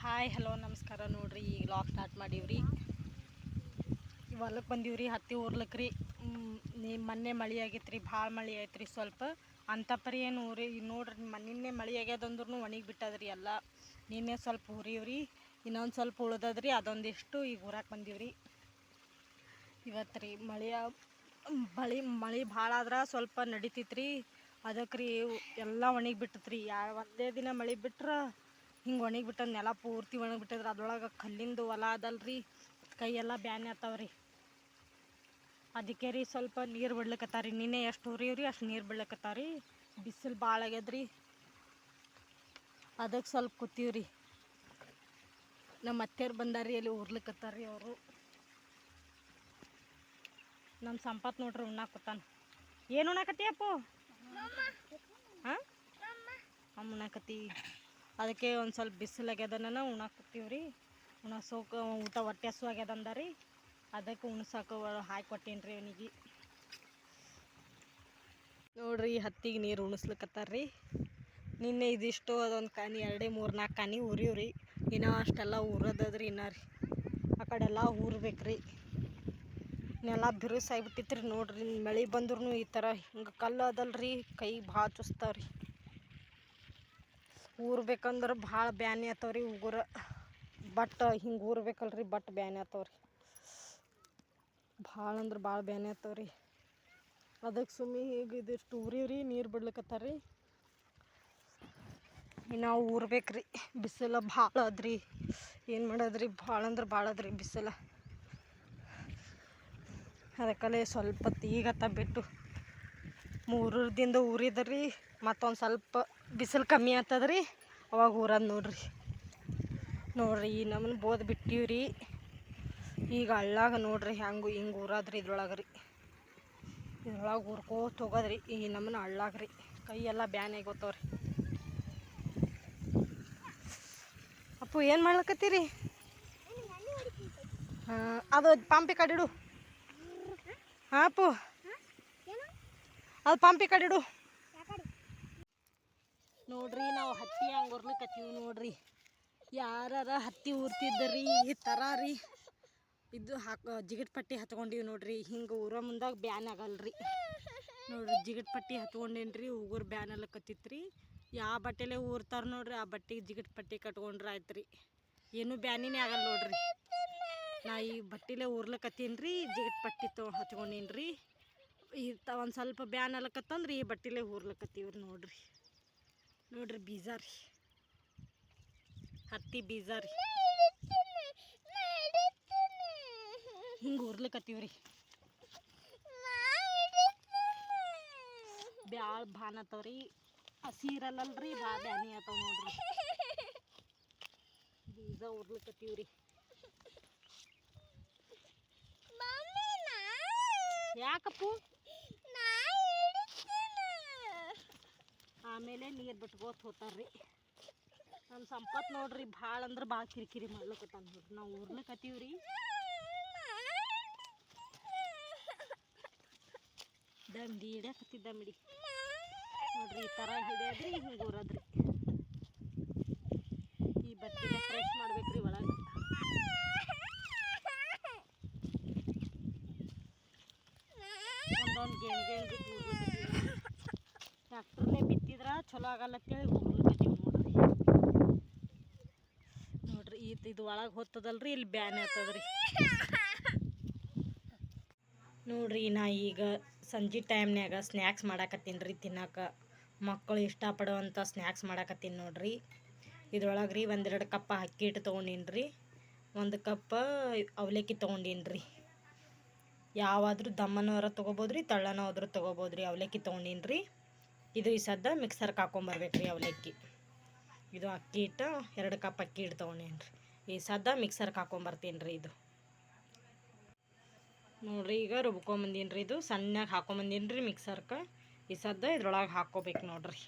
Hi hello ನಮಸ್ಕಾರ. ನೋಡ್ರಿ ಈಗ ಲಾಗ್ ಸ್ಟಾರ್ಟ್ ಮಾಡೀವ್ರಿ. ಹೊಲಕ್ಕೆ ಬಂದೀವ್ರಿ, ಹತ್ತಿ ಊರ್ಲಕ್ಕೆ ರೀ. ಮೊನ್ನೆ ಮಳೆ ಆಗೈತೆ ರೀ, ಭಾಳ ಮಳೆ ಐತೆ ರೀ. ಸ್ವಲ್ಪ ಅಂಥಪರಿ ಏನು ಊರಿ ನೋಡ್ರಿ, ನಿನ್ನೆ ಮಳೆ ಆಗ್ಯದಂದ್ರೂ ಒಣಗಿ ಬಿಟ್ಟದ್ರಿ ಎಲ್ಲ. ನಿನ್ನೆ ಸ್ವಲ್ಪ ಹುರಿವ್ರಿ, ಇನ್ನೊಂದು ಸ್ವಲ್ಪ ಉಳ್ದದ್ರಿ, ಅದೊಂದಿಷ್ಟು ಈಗ ಊರಕ್ಕೆ ಬಂದೀವ್ರಿ. ಇವತ್ತು ರೀ ಮಳೆ ಭಾಳ ಆದ್ರೆ ಸ್ವಲ್ಪ ನಡಿತೈತ್ರಿ. ಅದಕ್ಕೆ ರೀ ಎಲ್ಲ ಒಣಗಿ ಬಿಟ್ಟತ್ರಿ. ಒಂದೇ ದಿನ ಮಳೆ ಬಿಟ್ರೆ ಹಿಂಗೆ ಒಣಗಿ ಬಿಟ್ಟದ, ನೆಲ ಪೂರ್ತಿ ಒಣಗಿ ಬಿಟ್ಟದ್ರಿ. ಅದ್ರೊಳಗೆ ಕಲ್ಲಿಂದು ಹೊಲ ಅದಲ್ರಿ, ಕೈಯೆಲ್ಲ ಬ್ಯಾನೆ ಆತಾವ್ರಿ. ಅದಕ್ಕೆ ರೀ ಸ್ವಲ್ಪ ನೀರು ಬಿಡ್ಲಿಕ್ಕತ್ತಾರ. ನಿನ್ನೆ ಎಷ್ಟು ಹುರಿವ್ರಿ ಅಷ್ಟು ನೀರು ಬಿಡ್ಲಿಕ್ಕತ್ತಾರ ರೀ. ಬಿಸಿಲು ಭಾಳ ಆಗ್ಯದ್ರಿ, ಅದಕ್ಕೆ ಸ್ವಲ್ಪ ಕೂತೀವ್ರಿ. ನಮ್ಮ ಅತ್ತೆಯವ್ರು ಬಂದಾರ್ರಿ, ಅಲ್ಲಿ ಉರ್ಲಿಕ್ಕತ್ತಾರ್ರಿ ಅವರು. ನಮ್ಮ ಸಂಪತ್ ನೋಡ್ರಿ ಉಣ್ಣಾಕತ್ತಾನ. ಏನು ಉಣ್ಣಾಕತ್ತಿ ಅಪ್ಪು? ಹಾಂ, ಉಣ್ಣಾಕತ್ತಿ. ಅದಕ್ಕೆ ಒಂದು ಸ್ವಲ್ಪ ಬಿಸಿಲಾಗ್ಯದನ ಉಣ್ಣಾಕತ್ತೀವ್ರಿ. ಊಟ ಹೊಟ್ಟೆ ಹಸು ಆಗ್ಯದ ಅಂದಾರಿ, ಅದಕ್ಕೆ ಉಣ್ಸಾಕ ಹಾಕಿ ಕೊಟ್ಟೇನಿ ರೀ ಅವನಿಗೆ. ನೋಡ್ರಿ ಹತ್ತಿಗೆ ನೀರು ಉಣಿಸ್ಲಿಕ್ಕತ್ತಾರ್ರಿ. ನಿನ್ನೆ ಇದಿಷ್ಟು ಅದೊಂದು ಕಾನಿ 2-3-4 ಕಾನಿ ಉರಿವ್ರಿ. ಇನ್ನೂ ಅಷ್ಟೆಲ್ಲ ಊರದದ್ರಿ ಇನ್ನೂ ರೀ. ಆ ಕಡೆಲ್ಲ ಊರ್ಬೇಕ್ರಿ. ನೆಲ ಬಿರುಸಾಗಿಬಿಟ್ಟಿತ್ರಿ. ನೋಡ್ರಿ ಮಳೆ ಬಂದ್ರೂ ಈ ಥರ ಹಿಂಗೆ ಕಲ್ಲು ಅದಲ್ರಿ, ಕೈ ಭಾಳ ಚುಸ್ತಾವ್ರಿ. ಊರ್ಬೇಕಂದ್ರೆ ಭಾಳ ಬ್ಯಾನೆ ಆತವ್ರಿ ಉಗುರ. ಬಟ್ ಹಿಂಗೆ ಊರ್ಬೇಕಲ್ರಿ, ಬಟ್ ಬ್ಯಾನೆ ಆತವ್ರಿ. ಭಾಳ ಅಂದ್ರೆ ಭಾಳ ಬ್ಯಾನೆ ಆತವ್ರಿ. ಅದಕ್ಕೆ ಈಗ ಇದಿಷ್ಟು ಊರಿವ್ರಿ, ನೀರು ಬಿಡ್ಲಿಕ್ಕತ್ತಾರ್ರಿ. ಇನ್ನು ಊರ್ಬೇಕ್ರಿ. ಬಿಸಿಲು ಭಾಳ ಅದ್ರಿ, ಏನು ಮಾಡೋದ್ರಿ, ಭಾಳ ಅಂದ್ರೆ ಭಾಳ ಅದ್ರಿ ಬಿಸಿಲು. ಅದಕ್ಕಲ್ಲೇ ಸ್ವಲ್ಪ ಈಗತ್ತ ಬಿಟ್ಟು 3 ದಿನದ ಊರಿದ್ರಿ. ಮತ್ತೊಂದು ಸ್ವಲ್ಪ ಬಿಸಿಲು ಕಮ್ಮಿ ಆಗ್ತದ್ರಿ, ಅವಾಗ ಊರದು ನೋಡ್ರಿ. ನಮ್ಮನ್ನು ಬೋದ್ ಬಿಟ್ಟಿವ್ರಿ. ಈಗ ಹಳ್ಳಾಗ ನೋಡ್ರಿ ಹೆಂಗೆ ಹಿಂಗೆ ಊರದ್ರಿ. ಇದ್ರೊಳಗೆ ಊರ್ಕೋತ ಹೋಗೋದ್ರಿ. ಈ ನಮ್ಮನ್ನು ಹಳ್ಳಾಗ್ರಿ ಕೈಯೆಲ್ಲ ಬ್ಯಾನೆ ಆಗೋತವ್ರಿ. ಅಪ್ಪು ಏನು ಮಾಡ್ಲಕತ್ತೀರಿ? ಅದು ಪಂಪಿ ಕಡಿಡು. ಹಾಂ ಅಪ್ಪು, ಅದು ಪಂಪಿ ಕಡಿಡು. ನೋಡ್ರಿ ನಾವು ಹತ್ತಿ ಹಂಗೆ ಉರ್ಲಿಕ್ಕತ್ತೀವಿ ನೋಡ್ರಿ. ಯಾರ ಹತ್ತಿ ಊರ್ತಿದ್ದರಿ ಈ ಥರ ರೀ. ಇದು ಜಿಗಿಟ್ ಪಟ್ಟಿ ಹತ್ಕೊಂಡಿವಿ ನೋಡ್ರಿ. ಹಿಂಗೆ ಊರೋ ಮುಂದಾಗ ಬ್ಯಾನ್ ಆಗಲ್ರಿ. ನೋಡ್ರಿ ಜಿಗಿಟ್ ಪಟ್ಟಿ ಹತ್ಕೊಂಡೇನ್ರಿ, ಉಗುರು ಬ್ಯಾನ್ ಅಲ್ಲಕತ್ತಿತ್ರಿ. ಯಾವ ಬಟ್ಟೆಲೆ ಊರ್ತಾರ ನೋಡ್ರಿ, ಆ ಬಟ್ಟೆಗೆ ಜಿಗಿಟ್ ಪಟ್ಟಿ ಕಟ್ಕೊಂಡ್ರೆ ಆಯ್ತು ರೀ. ಏನೂ ಬ್ಯಾನಿನೇ ಆಗಲ್ಲ ನೋಡ್ರಿ. ನಾ ಈ ಬಟ್ಟೆಲೆ ಊರ್ಲಕತ್ತೀನಿ ರೀ, ಜಿಗಿಟ್ ಪಟ್ಟಿ ಹಚ್ಕೊಂಡೀನಿ ರೀ. ಒಂದು ಸ್ವಲ್ಪ ಬ್ಯಾನ್ ಅಲ್ಲಕತ್ತಂದ್ರೆ ಈ ಬಟ್ಟೆಲೆ ಊರ್ಲಕತ್ತೀವ್ರಿ. ನೋಡ್ರಿ ಬೀಜ ರೀ, ಹತ್ತಿ ಬೀಜ ರೀ. ಹಿಂಗೆ ಊರ್ಲಿಕ್ಕತ್ತೀವ್ರಿ. ಬ್ಯಾಳ ಭಾನ ಆತವ್ರಿ, ಹಸಿ ಇರಲ್ಲಲ್ರಿ, ಭಾಳ ಬ್ಯಾನಿ ಆತಾವ ನೋಡ್ರಿ. ಬೀಜ ಊರ್ಲಿಕ್ಕತ್ತೀವ್ರಿ. ಯಾಕಪ್ಪು? ಆಮೇಲೆ ನೀರು ಬಿಟ್ಕೋತ ಹೋಗ್ತಾರ್ರಿ. ನಮ್ಮ ಸಂಪತ್ ನೋಡ್ರಿ ಭಾಳ ಅಂದ್ರೆ ಭಾಳ ಕಿರಿಕಿರಿ ಮಾಡ್ಲಿಕ್ಕತ್ತಾನ ನೋಡ್ರಿ. ನಾವು ಊರ್ಲಿಕ್ಕತ್ತೀವ್ರಿ. ದಂಡಿ ಹಿಡ್ಯಾಕತ್ತಿದ್ದ ಮಿಡಿ ನೋಡ್ರಿ. ಈ ಥರ ಹಿಡಿಯೋದ್ರಿ, ಹಿಂಗೆ ಊರದ್ರಿ. ಈ ಬಟ್ಟೆನ ಫ್ರೆಶ್ ಮಾಡ್ಬೇಕ್ರಿ ಒಳಗೆ. ಒಂದೊಂದು ಗೇಣ್ ಬಿಟ್ಟು ಊರ್ಲಿಕ್ಕತ್ತೀವಿ. ಟ್ಯಾಕ್ಟ್ರಲ್ಲೇ ಬಿತ್ತಿದ್ರೆ ಚಲೋ ಆಗಲ್ಲ ಅಂತೇಳಿ ಊರ್ಲಿಕ್ಕತ್ತೀವಿ ನೋಡ್ರಿ. ಇದು ಒಳಗೆ ಹೊತ್ತದಲ್ರಿ, ಇಲ್ಲಿ ಬ್ಯಾನೆ ಆಗ್ತದ್ರಿ. ನೋಡ್ರಿ ನಾ ಈಗ ಸಂಜೆ ಟೈಮ್ನ್ಯಾಗ ಸ್ನ್ಯಾಕ್ಸ್ ಮಾಡಾಕತ್ತೀನಿ ರೀ. ತಿನ್ನೋಕೆ ಮಕ್ಕಳು ಇಷ್ಟಪಡುವಂಥ ಸ್ನ್ಯಾಕ್ಸ್ ಮಾಡಾಕತ್ತೀನಿ ನೋಡ್ರಿ. ಇದ್ರೊಳಗೆ ರೀ 1-2 ಕಪ್ ಅಕ್ಕಿ ಹಿಟ್ಟು ತೊಗೊಂಡೀನಿ ರೀ. 1 ಕಪ್ ಅವಲಕ್ಕಿ ತೊಗೊಂಡೀನಿ ರೀ. ಯಾವಾದರೂ ದಮ್ಮನವರ ತೊಗೋಬೋದು ರೀ, ತಳ್ಳನ ಹೋದ್ರೂ ತೊಗೋಬೋದು ರೀ. ಅವಲಕ್ಕಿ ತೊಗೊಂಡೀನಿ ರೀ. ಇದು ಈ ಸದ್ದ ಮಿಕ್ಸರ್ಗೆ ಹಾಕೊಂಬರ್ಬೇಕು ರೀ ಅವಲಕ್ಕಿ. ಇದು ಅಕ್ಕಿ ಹಿಟ್ಟು 2 ಕಪ್ ಅಕ್ಕಿ ಹಿಟ್ಟು ತೊಗೊಂಡೀನಿ ರೀ. ಈ ಸದ್ದ ಮಿಕ್ಸರ್ಗೆ ಹಾಕೊಂಬರ್ತೀನಿ ರೀ. ಇದು ನೋಡ್ರಿ ಈಗ ರುಬ್ಕೊಂಬಂದೀನಿ ರೀ. ಇದು ಸಣ್ಣಗೆ ಹಾಕೊಂಬಂದೀನಿ ರೀ ಮಿಕ್ಸರ್ಗೆ. ಈ ಸದ್ದ ಇದ್ರೊಳಗೆ ಹಾಕ್ಕೋಬೇಕು ನೋಡ್ರಿ.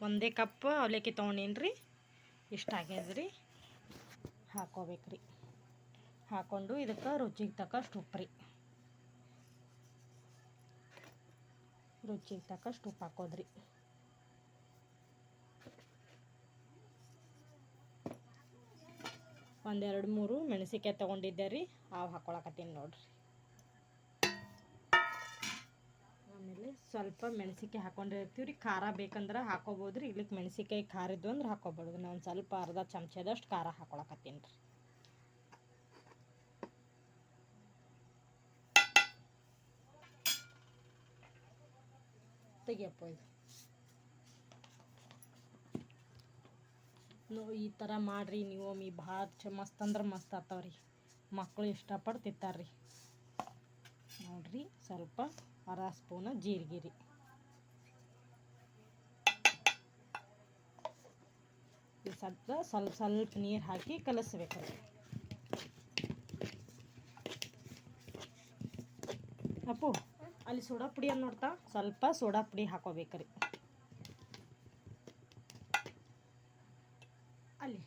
1 ಕಪ್ ಅವಲಕ್ಕಿ ತೊಗೊಂಡೀನಿ ರೀ. ಇಷ್ಟ ಆಗ್ಯದ್ರಿ. ಹಾಕ್ಕೋಬೇಕು ರೀ. ಹಾಕ್ಕೊಂಡು ಇದಕ್ಕೆ ರುಚಿಗೆ ತಕ್ಕಷ್ಟು ಉಪ್ಪು ರೀ. ರುಚಿಗೆ ತಕ್ಕಷ್ಟು ಉಪ್ಪು ಹಾಕೋದ್ರಿ. ಒಂದೆರಡು ಮೂರು ಮೆಣಸಿನ್ಕಾಯಿ ತೊಗೊಂಡಿದ್ದೆ ರೀ, ಅವು ಹಾಕ್ಕೊಳಕತ್ತೀನಿ ನೋಡಿರಿ. ಆಮೇಲೆ ಸ್ವಲ್ಪ ಮೆಣಸಿನ್ಕಾಯಿ ಹಾಕ್ಕೊಂಡಿರ್ತೀವಿ ರೀ. ಖಾರ ಬೇಕಂದ್ರೆ ಹಾಕೋಬೋದು ರೀ, ಇಲ್ಲಿಕ್ಕೆ ಮೆಣಸಿನ್ಕಾಯಿ ಖಾರ ಇದ್ದು ಅಂದ್ರೆ ಹಾಕ್ಕೋಬೋದು. ನಾನು ಸ್ವಲ್ಪ ಅರ್ಧ ಚಮಚದಷ್ಟು ಖಾರ ಹಾಕ್ಕೊಳಕತ್ತೀನಿ ರೀ. ತೆಗಿಯಪ್ಪ ಇದು. ಈ ಥರ ಮಾಡಿರಿ ನೀವು. ಭಾಳ ಮಸ್ತ್ ಅಂದ್ರೆ ಮಸ್ತ್ ಆಗ್ತಾವ್ರಿ. ಮಕ್ಕಳು ಇಷ್ಟಪಟ್ಟು ತಿಂತಾರ್ರಿ. ನೋಡಿರಿ, ಸ್ವಲ್ಪ ಅರ್ಧ ಸ್ಪೂನ ಜೀರಿಗೆ ರೀ. ಈ ಸ್ವಲ್ಪ ನೀರು ಹಾಕಿ ಕಲಿಸ್ಬೇಕು ರೀ. ಅಪ್ಪು ಅಲ್ಲಿ ಸೋಡಾ ಪುಡಿ ಅಂತ ನೋಡ್ತಾ, ಸ್ವಲ್ಪ ಸೋಡಾ ಪುಡಿ ಹಾಕೋಬೇಕ್ರಿ ಅಲ್ಲಿ.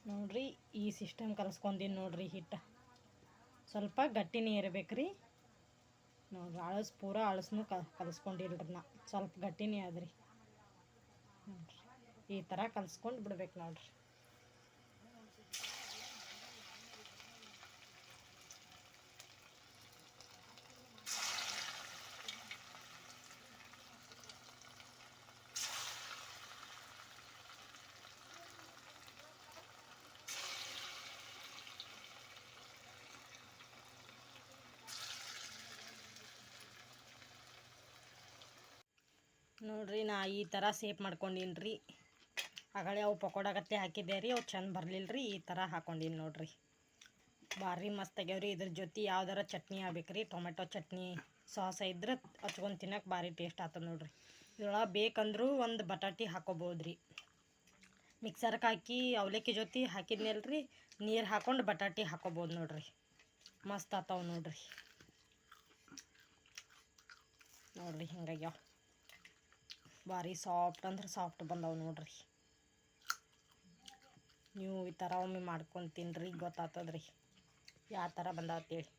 ನೋಡ್ರಿ, ಈ ಸಿಸ್ಟಮ್ ಕಲಿಸ್ಕೊಂಡೀನಿ ನೋಡ್ರಿ. ಹಿಟ್ಟು ಸ್ವಲ್ಪ ಗಟ್ಟಿನೇ ಇರಬೇಕ್ರಿ. ನೋಡ್ರಿ, ಪೂರಾ ಅಳಸ್ನು ಕಲಿಸ್ಕೊಂಡಿಲ್ರಿ ನಾ, ಸ್ವಲ್ಪ ಗಟ್ಟಿನೇ ಆದ್ರಿ. ನೋಡ್ರಿ, ಈ ಥರ ಕಲಿಸ್ಕೊಂಡು ಬಿಡ್ಬೇಕು ನೋಡ್ರಿ. ನೋಡ್ರಿ, ನಾ ಈ ಥರ ಸೇಪ್ ಮಾಡ್ಕೊಂಡೀನಿ ರೀ. ಆಗಲೇ ಅವು ಪಕೋಡಗತ್ತೆ ಹಾಕಿದ್ದೆ ರೀ, ಅವು ಚಂದ ಬರಲಿಲ್ಲ ರೀ. ಈ ಥರ ಹಾಕ್ಕೊಂಡೀನಿ ನೋಡ್ರಿ. ಭಾರಿ ಮಸ್ತ್ ಆಗ್ಯಾವ್ರಿ. ಇದ್ರ ಜೊತೆ ಯಾವ್ದಾರ ಚಟ್ನಿ ಆಗ್ಬೇಕು ರೀ. ಟೊಮೆಟೊ ಚಟ್ನಿ ಸಾಸ್ ಇದ್ರೆ ಹಚ್ಕೊಂಡು ತಿನ್ನೋಕೆ ಭಾರಿ ಟೇಸ್ಟ್ ಆಗ್ತದೆ ನೋಡ್ರಿ. ಇದ್ರೊಳಗೆ ಬೇಕಂದ್ರೂ ಒಂದು ಬಟಾಟಿ ಹಾಕೋಬೋದು ರೀ. ಮಿಕ್ಸರ್ಗೆ ಹಾಕಿ ಅವಲಕ್ಕಿ ಜೊತೆ ಹಾಕಿದ್ನಲ್ರಿ, ನೀರು ಹಾಕ್ಕೊಂಡು ಬಟಾಟಿ ಹಾಕೋಬೋದು ನೋಡ್ರಿ. ಮಸ್ತ್ ಆಗ್ತಾವೆ ನೋಡ್ರಿ. ನೋಡ್ರಿ, ಹಿಂಗಾಗ್ಯಾವ. ಭಾರಿ ಸಾಫ್ಟ್ ಅಂದ್ರೆ ಸಾಫ್ಟ್ ಬಂದವು ನೋಡ್ರಿ. ನೀವು ಈ ಥರ ಒಮ್ಮೆ ಮಾಡ್ಕೊಂಡು ತಿನ್ನಿರಿ, ಗೊತ್ತಾಗ್ತದ್ರಿ ಯಾವ ಥರ ಬಂದಾವತ್ತೇಳಿ.